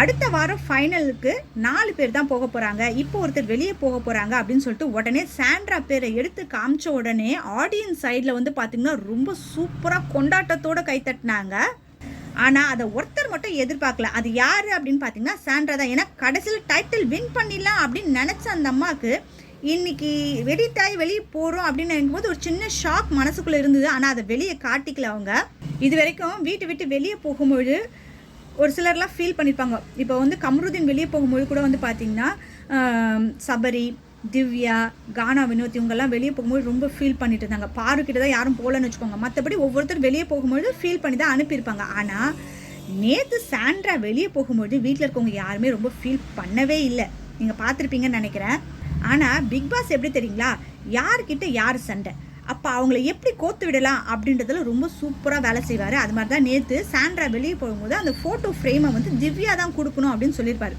அடுத்த வாரம் ஃபைனலுக்கு 4 பேர் தான் போக போகிறாங்க. இப்போ ஒருத்தர் வெளியே போக போகிறாங்க அப்படின்னு சொல்லிட்டு உடனே சாண்ட்ரா பேரை எடுத்து காமிச்ச உடனே ஆடியன்ஸ் சைடில் வந்து பார்த்திங்கன்னா ரொம்ப சூப்பராக கொண்டாட்டத்தோடு கைத்தட்டினாங்க. ஆனால் அதை ஒருத்தர் மட்டும் எதிர்பார்க்கல. அது யார் அப்படின்னு பார்த்தீங்கன்னா சாண்ட்ரா தான். ஏன்னா கடைசியில் டைட்டில் வின் பண்ணிடலாம் அப்படின்னு நினச்ச அந்த அம்மாவுக்கு இன்றைக்கி வெடித்தாய் வெளியே போகிறோம் அப்படின்னு நினைக்கும்போது ஒரு சின்ன ஷாக் மனசுக்குள்ளே இருந்தது. ஆனால் அதை வெளியே காட்டிக்கல அவங்க. இது வரைக்கும் வீட்டை விட்டு வெளியே போகும்போது ஒரு சிலர்லாம் ஃபீல் பண்ணியிருப்பாங்க. இப்போ வந்து கம்ருதீன் வெளியே போகும்போது கூட வந்து பார்த்திங்கன்னா சபரி, திவ்யா, கானா, வினோத் இவங்கெல்லாம் வெளியே போகும்போது ரொம்ப ஃபீல் பண்ணிட்டு இருந்தாங்க. பாருக்கிட்ட தான் யாரும் போகலன்னு வச்சுக்கோங்க. மற்றபடி ஒவ்வொருத்தர் வெளியே போகும்போது ஃபீல் பண்ணி தான் அனுப்பியிருப்பாங்க. ஆனால் நேற்று சாண்ட்ரா வெளியே போகும்போது வீட்டில் இருக்கவங்க யாருமே ரொம்ப ஃபீல் பண்ணவே இல்லை. நீங்கள் பார்த்துருப்பீங்கன்னு நினைக்கிறேன். ஆனால் பிக் பாஸ் எப்படி தெரியுங்களா, யார்கிட்ட யார் சண்டை, அப்போ அவங்கள எப்படி கோத்து விடலாம் அப்படின்றதுல ரொம்ப சூப்பராக வேலை செய்வார். அது மாதிரி தான் நேற்று சாண்ட்ரா வெளியே போகும்போது அந்த ஃபோட்டோ ஃப்ரேமை வந்து திவ்யா தான் கொடுக்கணும் அப்படின்னு சொல்லியிருப்பார்.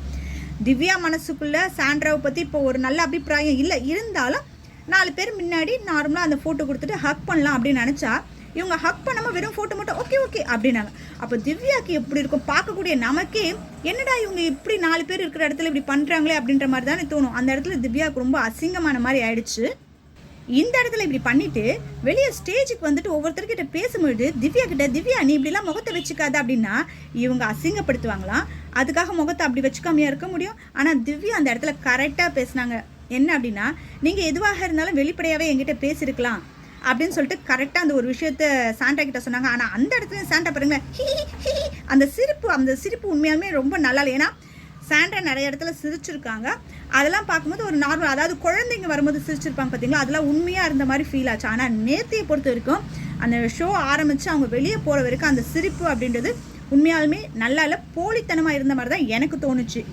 திவ்யா மனசுக்குள்ளே சாண்ட்ராவை பற்றி இப்போ ஒரு நல்ல அபிப்பிராயம் இல்லை, இருந்தாலும் 4 பேர் முன்னாடி நார்மலாக அந்த ஃபோட்டோ கொடுத்துட்டு ஹக் பண்ணலாம் அப்படின்னு நினச்சா இவங்க ஹக் பண்ணாமல் வெறும் ஃபோட்டோ மட்டும் ஓகே ஓகே அப்படின்னாங்க. அப்போ திவ்யாவுக்கு எப்படி இருக்கும், பார்க்கக்கூடிய நமக்கே என்னடா இவங்க இப்படி 4 பேர் இருக்கிற இடத்துல இப்படி பண்ணுறாங்களே அப்படின்ற மாதிரி தானே தோணும். அந்த இடத்துல திவ்யாவுக்கு ரொம்ப அசிங்கமான மாதிரி ஆயிடுச்சு. இந்த இடத்துல இப்படி பண்ணிட்டு வெளியே ஸ்டேஜுக்கு வந்துட்டு ஒவ்வொருத்தர்கிட்ட பேசும்பொழுது திவ்யா கிட்ட, திவ்யா நீ இப்படிலாம் முகத்தை வச்சுக்காத அப்படின்னா இவங்க அசிங்கப்படுத்துவாங்களாம். அதுக்காக முகத்தை அப்படி வச்சுக்காமையா இருக்க முடியும். ஆனால் திவ்யா அந்த இடத்துல கரெக்டாக பேசினாங்க. என்ன அப்படின்னா, நீங்கள் எதுவாக இருந்தாலும் வெளிப்படையாகவே என்கிட்ட பேசியிருக்கலாம் அப்படின்னு சொல்லிட்டு கரெக்டாக அந்த ஒரு விஷயத்த சாண்ட்ரா கிட்ட சொன்னாங்க. ஆனால் அந்த இடத்துல சாண்ட்ரா பாருங்களேன், அந்த சிரிப்பு உண்மையாலுமே ரொம்ப நல்லா இல்லை. ஏன்னா சாண்ட்ரா நிறைய இடத்துல சிரிச்சிருக்காங்க. அதெல்லாம் பார்க்கும்போது ஒரு நார்மல், அதாவது குழந்தைங்க வரும்போது சிரிச்சிருப்பாங்க பார்த்தீங்களா, அதெல்லாம் உண்மையாக இருந்த மாதிரி ஃபீல் ஆச்சு. ஆனால் நேத்தியை பொறுத்த வரைக்கும் அந்த ஷோ ஆரம்பித்து அவங்க வெளியே போகிற வரைக்கும் அந்த சிரிப்பு அப்படின்றது உண்மையாலுமே நல்லா இல்லை, போலித்தனமாக இருந்த மாதிரி தான் எனக்கு தோணுச்சு.